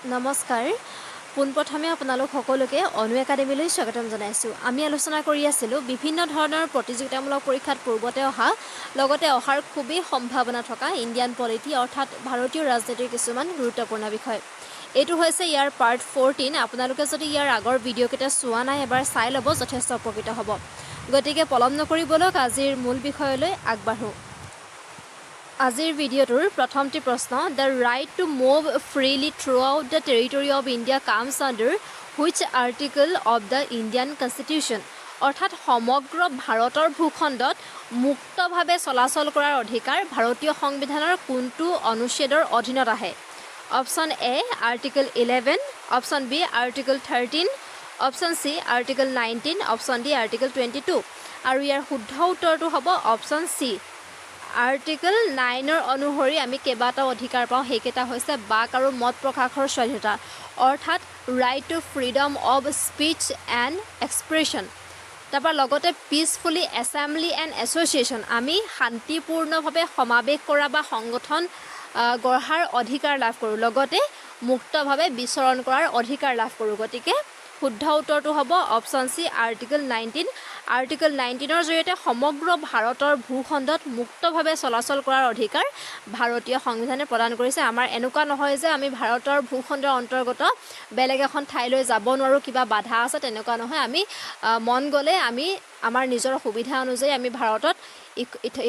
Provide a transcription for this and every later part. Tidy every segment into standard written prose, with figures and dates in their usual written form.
নমস্কাৰ পোনপ্ৰথমে আপোনালোক সকলোকে অনু একাডেমীলৈ স্বাগতম জনাইছোঁ। আমি আলোচনা কৰি আছিলোঁ বিভিন্ন ধৰণৰ প্ৰতিযোগিতামূলক পৰীক্ষাত পূৰ্বতে অহা লগতে অহাৰ খুবেই সম্ভাৱনা থকা ইণ্ডিয়ান পলিটি অৰ্থাৎ ভাৰতীয় ৰাজনীতিৰ কিছুমান গুৰুত্বপূৰ্ণ বিষয়। এইটো হৈছে ইয়াৰ পাৰ্ট 14। আপোনালোকে যদি ইয়াৰ আগৰ ভিডিঅ'কেইটা চোৱা নাই এবাৰ চাই ল'ব, যথেষ্ট উপকৃত হ'ব। গতিকে পলম নকৰি বলক আজিৰ মূল বিষয়লৈ আগবাঢ়ো। আজিৰ ভিডিঅ'টোৰ প্ৰথমটি প্ৰশ্ন, the right to move freely through out the territory of India comes under which article of the Indian constitution, অৰ্থাৎ সমগ্ৰ ভাৰতৰ ভূখণ্ডত মুক্তভাৱে চলাচল কৰাৰ অধিকাৰ ভাৰতীয় সংবিধানৰ কোনটো অনুচ্ছেদৰ অধীনত আহে? Option A article 11, option B article 13, option C article 19, option D article 22। আৰু ইয়াৰ শুদ্ধ উত্তৰটো হ'ব অপশ্যন চি। আৰ্টিকল 9 অনুসৰি আমি কেইবাটাও অধিকাৰ পাওঁ, সেইকেইটা হৈছে বাক আৰু মত প্ৰকাশৰ স্বাধীনতা, অৰ্থাৎ right to freedom of speech and expression. তাৰপৰা লগতে পিচফুলি এছেম্বলি এণ্ড এছ'চিয়েশ্যন, আমি শান্তিপূৰ্ণভাৱে সমাৱেশ কৰা বা সংগঠন গঢ়াৰ অধিকাৰ লাভ কৰোঁ, লগতে মুক্তভাৱে বিচৰণ কৰাৰ অধিকাৰ লাভ কৰোঁ। গতিকে শুদ্ধ উত্তৰটো হ'ব অপশ্যন চি আৰ্টিকল 19। আৰ্টিকল 19ৰ জৰিয়তে সমগ্ৰ ভাৰতৰ ভূখণ্ডত মুক্তভাৱে চলাচল কৰাৰ অধিকাৰ ভাৰতীয় সংবিধানে প্ৰদান কৰিছে। আমাৰ এনেকুৱা নহয় যে আমি ভাৰতৰ ভূখণ্ডৰ অন্তৰ্গত বেলেগ এখন ঠাইলৈ যাব নোৱাৰোঁ, কিবা বাধা আছে, তেনেকুৱা নহয়। আমি মন গ'লে আমি আমাৰ নিজৰ সুবিধা অনুযায়ী আমি ভাৰতত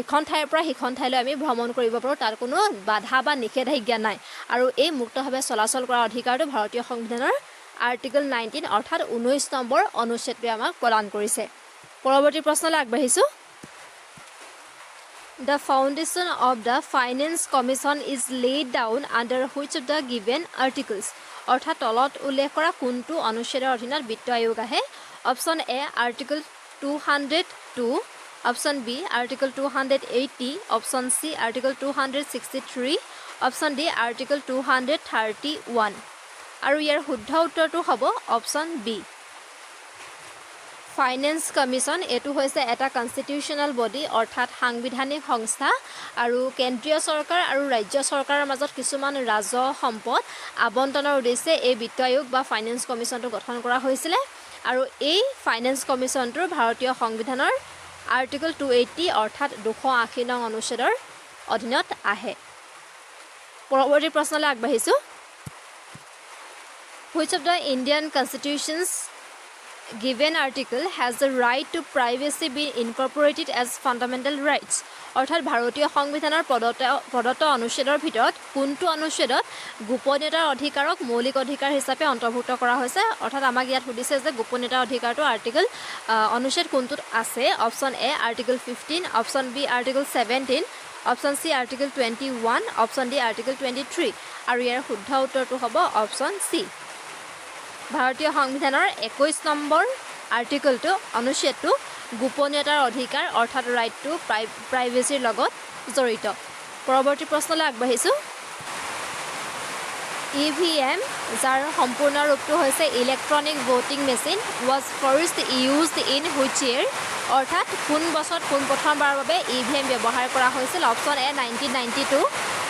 ইখন ঠাইৰ পৰা সিখন ঠাইলৈ আমি ভ্ৰমণ কৰিব পাৰোঁ, তাত কোনো বাধা বা নিষেধাজ্ঞা নাই। আৰু এই মুক্তভাৱে চলাচল কৰাৰ অধিকাৰটো ভাৰতীয় সংবিধানৰ আৰ্টিকল 19 অৰ্থাৎ 19 নম্বৰ অনুচ্ছেদটোৱে আমাক প্ৰদান কৰিছে। পৰৱৰ্তী প্ৰশ্নলৈ আগবাঢ়িছোঁ। The foundation of the finance commission is laid down under which of the given articles, অৰ্থাৎ তলত উল্লেখ কৰা কোনটো অনুচ্ছেদৰ অধীনত বিত্ত আয়োগ আহে? Option A article 202, option B article 280, option C article 263, option D article 231। আৰু ইয়াৰ শুদ্ধ উত্তৰটো হ'ব অপশ্যন বি। ফাইনেন্স কমিশ্যন এইটো হৈছে এটা কনষ্টিটিউশ্যনেল বডি, অৰ্থাৎ সাংবিধানিক সংস্থা, আৰু কেন্দ্ৰীয় চৰকাৰ আৰু ৰাজ্য চৰকাৰৰ মাজত কিছুমান ৰাজহ সম্পদ আবণ্টনৰ উদ্দেশ্যে এই বিত্ত আয়োগ বা ফাইনেন্স কমিশ্যনটো গঠন কৰা হৈছিলে। আৰু এই ফাইনেন্স কমিশ্যনটোৰ ভাৰতীয় সংবিধানৰ আৰ্টিকল 280 অৰ্থাৎ 280 নং অনুচ্ছেদৰ অধীনত আহে। পৰৱৰ্তী প্ৰশ্নলৈ আগবাঢ়িছোঁ। Which of the Indian Constitution's given article has the right to privacy been incorporated as fundamental rights? অৰ্থাৎ ভাৰতীয় সংবিধানৰ প্ৰদত্ত অনুচ্ছেদৰ ভিতৰত কোনটো অনুচ্ছেদত গোপনীয়তাৰ অধিকাৰক মৌলিক অধিকাৰ হিচাপে অন্তৰ্ভুক্ত কৰা হৈছে? অৰ্থাৎ আমাক ইয়াত সুধিছে যে গোপনীয়তাৰ অধিকাৰটো আৰ্টিকল অনুচ্ছেদ কোনটোত আছে? Option A article 15, option B article 17, option C article 21, option D article 23। আৰু ইয়াৰ শুদ্ধ উত্তৰটো হ'ব অপশ্যন চি। ভাৰতীয় সংবিধানৰ 21 নম্বৰ আৰ্টিকলটো অনুচ্ছেদটো গোপনীয়তাৰ অধিকাৰ অৰ্থাৎ ৰাইট টু প্ৰাইভেচিৰ লগত জড়িত। পৰৱৰ্তী প্ৰশ্নলৈ আগবাঢ়িছোঁ। EVM, যাৰ সম্পূৰ্ণ ৰূপটো হৈছে electronic voting machine, was first used in which year, অৰ্থাৎ কোন বছৰত পোনপ্ৰথমবাৰৰ বাবে EVM ব্যৱহাৰ কৰা হৈছিল? Option A 1992,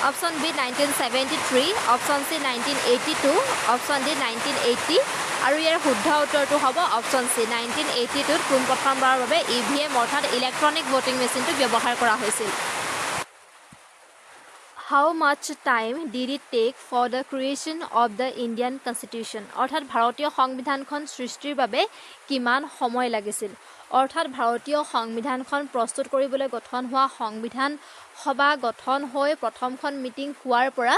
option B 1973, option C 1982, option D 1980। আৰু ইয়াৰ শুদ্ধ উত্তৰটো হ'ব অপশ্যন চি 1982ত পোনপ্ৰথমবাৰৰ বাবে EVM অৰ্থাৎ ইলেক্ট্ৰনিক ভোটিং মেচিনটো ব্যৱহাৰ কৰা হৈছিল। How much time did it take for the creation of the Indian Constitution? অৰ্থাৎ ভাৰতীয় সংবিধানখন সৃষ্টিৰ বাবে কিমান সময় লাগিছিল? অৰ্থাৎ ভাৰতীয় সংবিধানখন প্ৰস্তুত কৰিবলৈ গঠন হোৱা সংবিধান সভা গঠন হৈ প্ৰথমখন মিটিং হোৱাৰ পৰা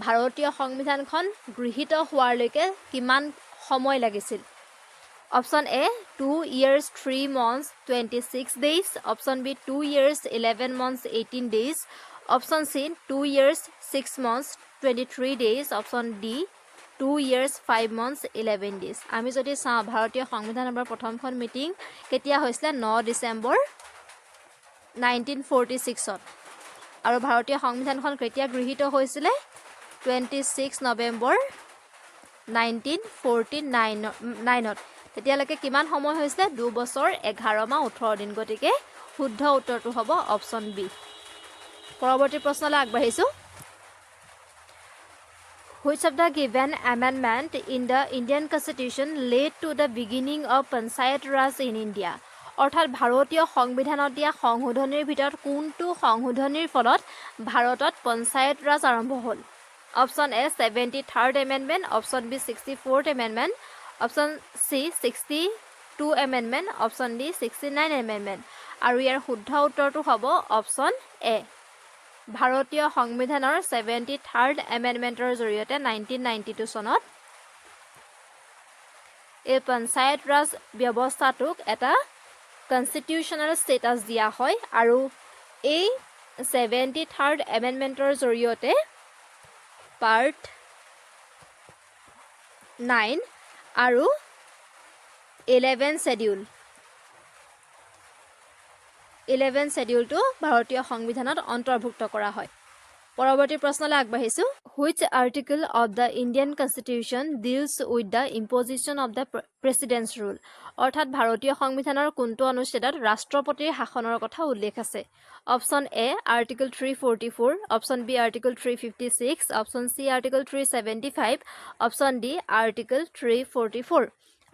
ভাৰতীয় সংবিধানখন গৃহীত হোৱালৈকে কিমান সময় লাগিছিল? Option A 2 years 3 months 26 days, option B 2 years 11 months 18 days, option C 2 years 6 months 23 days, option D 2 years 5 months 11 days। আমি যদি চাওঁ ভাৰতীয় সংবিধান সভাৰ প্ৰথমখন মিটিং কেতিয়া হৈছিলে? 9 ডিচেম্বৰ 1946ত। আৰু ভাৰতীয় সংবিধানখন কেতিয়া গৃহীত হৈছিলে? 26 নৱেম্বৰ 1949ত। তেতিয়ালৈকে কিমান সময় হৈছিলে? 2 বছৰ 11 মাহ 18 দিন। গতিকে শুদ্ধ উত্তৰটো হ'ব অপশ্যন বি। পৰৱৰ্তী প্ৰশ্নলৈ আগবাঢ়িছোঁ। Which of the given amendment in the Indian Constitution led to the beginning of Panchayat Raj in India? অৰ্থাৎ ভাৰতীয় সংবিধানত দিয়া সংশোধনীৰ ভিতৰত কোনটো সংশোধনীৰ ফলত ভাৰতত পঞ্চায়ত ৰাজ আৰম্ভ হ'ল? Option A 73rd amendment, option B 64th amendment, option C 62 amendment, option D 69 amendment. আৰু ইয়াৰ শুদ্ধ উত্তৰটো হ'ব অপশ্যন এ। ভাৰতীয় সংবিধানৰ 73rd এমেণ্ডমেণ্টৰ জৰিয়তে 1992 চনত এই পঞ্চায়ত ৰাজ ব্যৱস্থাটোক এটা কনষ্টিটিউশ্যনেল ষ্টেটাছ দিয়া হয় আৰু এই 73rd এমেণ্ডমেণ্টৰ জৰিয়তে পাৰ্ট 9 আৰু 11 শেডিউলটো ভাৰতীয় সংবিধানত অন্তৰ্ভুক্ত কৰা হয়। পৰৱৰ্তী প্ৰশ্নলৈ আগবাঢ়িছো। Which article of the Indian Constitution deals with the imposition of the President's rule? অৰ্থাৎ ভাৰতীয় সংবিধানৰ কোনটো অনুচ্ছেদত ৰাষ্ট্ৰপতিৰ শাসনৰ কথা উল্লেখ আছে? Option A article 344, option B article 356, option C article 375, option D article 344।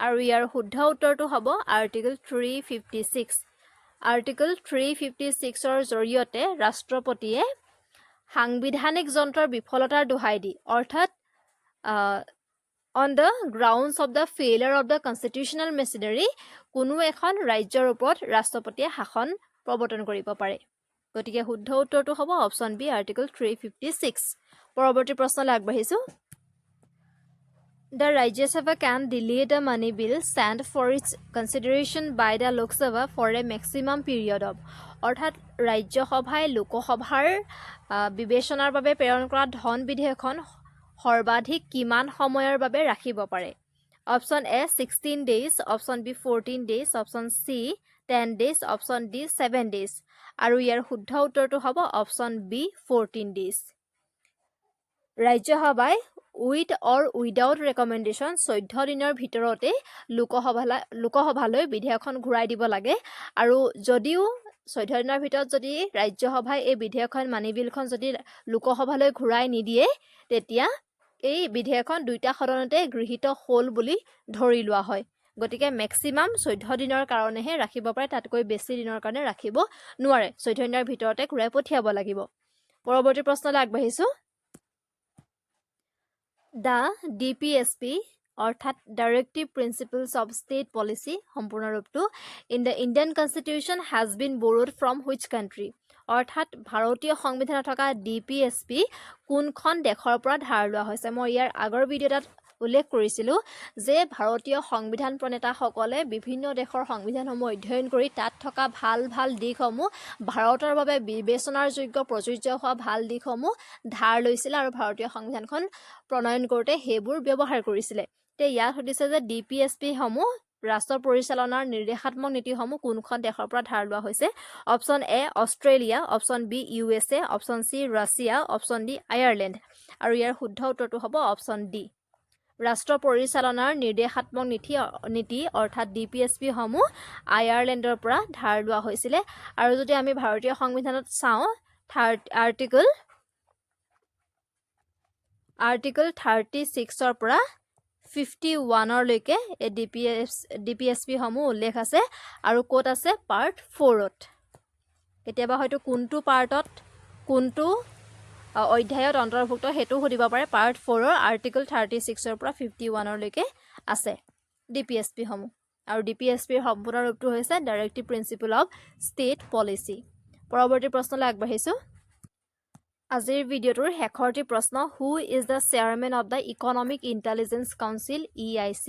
আৰু ইয়াৰ শুদ্ধ উত্তৰটো হ'ব আৰ্টিকল 356। আৰ্টিকল 356ৰ জৰিয়তে ৰাষ্ট্ৰপতিয়ে সাংবিধানিক যন্ত্ৰৰ বিফলতাৰ দোহাই দি অৰ্থাৎ on the grounds of the failure of the constitutional machinery কোনো এখন ৰাজ্যৰ ওপৰত ৰাষ্ট্ৰপতিয়ে শাসন প্ৰৱৰ্তন কৰিব পাৰে। গতিকে শুদ্ধ উত্তৰটো হ'ব অপশ্যন বি আৰ্টিকল 356। পৰৱৰ্তী প্ৰশ্নলৈ আগবাঢ়িছো। The Rajya Sabha can delay the money bill sent for its consideration by the Lok Sabha for a maximum period of অৰ্থাৎ ৰাজ্যসভাই লোকসভাৰ বিবেচনাৰ বাবে প্ৰেৰণ কৰা ধন বিধেয়কখন সৰ্বাধিক কিমান সময়ৰ বাবে ৰাখিব পাৰে? Option A 16 days, option B 14 days, option C 10 days, option D 7 days। আৰু ইয়াৰ শুদ্ধ উত্তৰটো হ'ব অপশ্যন বি 14 days। ৰাজ্যসভাই উইথ অৰ উইদাউট ৰেকমেণ্ডেশ্যন 14 দিনৰ ভিতৰতে লোকসভালৈ বিধেয়কখন ঘূৰাই দিব লাগে। আৰু যদিও 14 দিনৰ ভিতৰত যদি ৰাজ্যসভাই এই বিধেয়কখন মানি বিলখন যদি লোকসভালৈ ঘূৰাই নিদিয়ে তেতিয়া এই বিধেয়কখন দুইটা সদনতে গৃহীত হ'ল বুলি ধৰি লোৱা হয়। গতিকে মেক্সিমাম 14 দিনৰ কাৰণেহে ৰাখিব পাৰে, তাতকৈ বেছি দিনৰ কাৰণে ৰাখিব নোৱাৰে। 14 দিনৰ ভিতৰতে ঘূৰাই পঠিয়াব লাগিব। পৰৱৰ্তী প্ৰশ্নলৈ আগবাঢ়িছো। দ্য DPSP অৰ্থাৎ directive principles of state policy সম্পূৰ্ণ ৰূপটো in the Indian constitution has been borrowed from which country? অৰ্থাৎ ভাৰতীয় সংবিধানত থকা DPSP কোনখন দেশৰ পৰা ধাৰ লোৱা হৈছে? মই ইয়াৰ আগৰ ভিডিঅ'টাত উল্লেখ কৰিছিলোঁ যে ভাৰতীয় সংবিধান প্ৰণেতাসকলে বিভিন্ন দেশৰ সংবিধানসমূহ অধ্যয়ন কৰি তাত থকা ভাল ভাল দিশসমূহ ভাৰতৰ বাবে বিবেচনাৰ যোগ্য প্ৰযোজ্য হোৱা ভাল দিশসমূহ ধাৰ লৈছিলে আৰু ভাৰতীয় সংবিধানখন প্ৰণয়ন কৰোঁতে সেইবোৰ ব্যৱহাৰ কৰিছিলে। তে ইয়াত সুধিছে যে DPSP-সমূহ ৰাষ্ট্ৰ পৰিচালনাৰ নিৰ্দেশাত্মক নীতিসমূহ কোনখন দেশৰ পৰা ধাৰ লোৱা হৈছে? Option A Australia, option B USA, option C Russia, option D Ireland. আৰু ইয়াৰ শুদ্ধ উত্তৰটো হ'ব অপশ্যন ডি। ৰাষ্ট্ৰ পৰিচালনাৰ নিৰ্দেশাত্মক নীতি অৰ্থাৎ DPSP-সমূহ আয়াৰলেণ্ডৰ পৰা ধাৰ লোৱা হৈছিলে। আৰু যদি আমি ভাৰতীয় সংবিধানত চাওঁ আৰ্টিকল 36ৰ পৰা 51লৈকে এই DPSP-সমূহ উল্লেখ আছে। আৰু ক'ত আছে? পাৰ্ট 4ত। কেতিয়াবা হয়তো কোনটো পাৰ্টত কোনটো অধ্যায়ত অন্তৰ্ভুক্ত সেইটো সুধিব পাৰে। পাৰ্ট 4ৰ আৰ্টিকল 36ৰ পৰা 51লৈকে আছে DPSP-সমূহ। আৰু DPSP-ৰ সম্পূৰ্ণ ৰূপটো হৈছে directive principle of state policy. পৰৱৰ্তী প্ৰশ্নলৈ আগবাঢ়িছোঁ। আজিৰ ভিডিঅ'টোৰ শেষৰটি প্ৰশ্ন, who is the chairman of the economic intelligence council EIC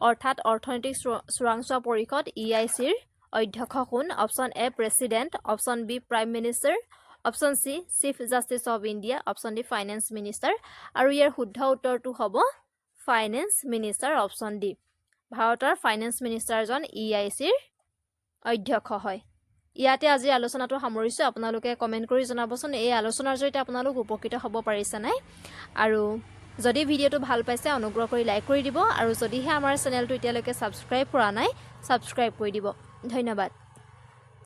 অৰ্থাৎ অৰ্থনৈতিক চোৰাংচোৱা পৰিষদ EICৰ অধ্যক্ষ কোন? Option A president, option B prime minister, option C chief justice of India, option D finance minister. আৰু ইয়াৰ শুদ্ধ উত্তৰটো হ'ব ফাইনেন্স মিনিষ্টাৰ, অপশ্যন ডি। ভাৰতৰ ফাইনেন্স মিনিষ্টাৰজন EICৰ অধ্যক্ষ হয়। ইয়াতে আজি আলোচনাটো সামৰিছোঁ। আপোনালোকে কমেণ্ট কৰি জনাবচোন এই আলোচনাৰ জৰিয়তে আপোনালোক উপকৃত হ'ব পাৰিছে নাই। আৰু যদি ভিডিঅ'টো ভাল পাইছে অনুগ্ৰহ কৰি লাইক কৰি দিব। আৰু যদিহে আমাৰ চেনেলটো এতিয়ালৈকে ছাবস্ক্ৰাইব কৰা নাই ছাবস্ক্ৰাইব কৰি দিব। ধন্যবাদ।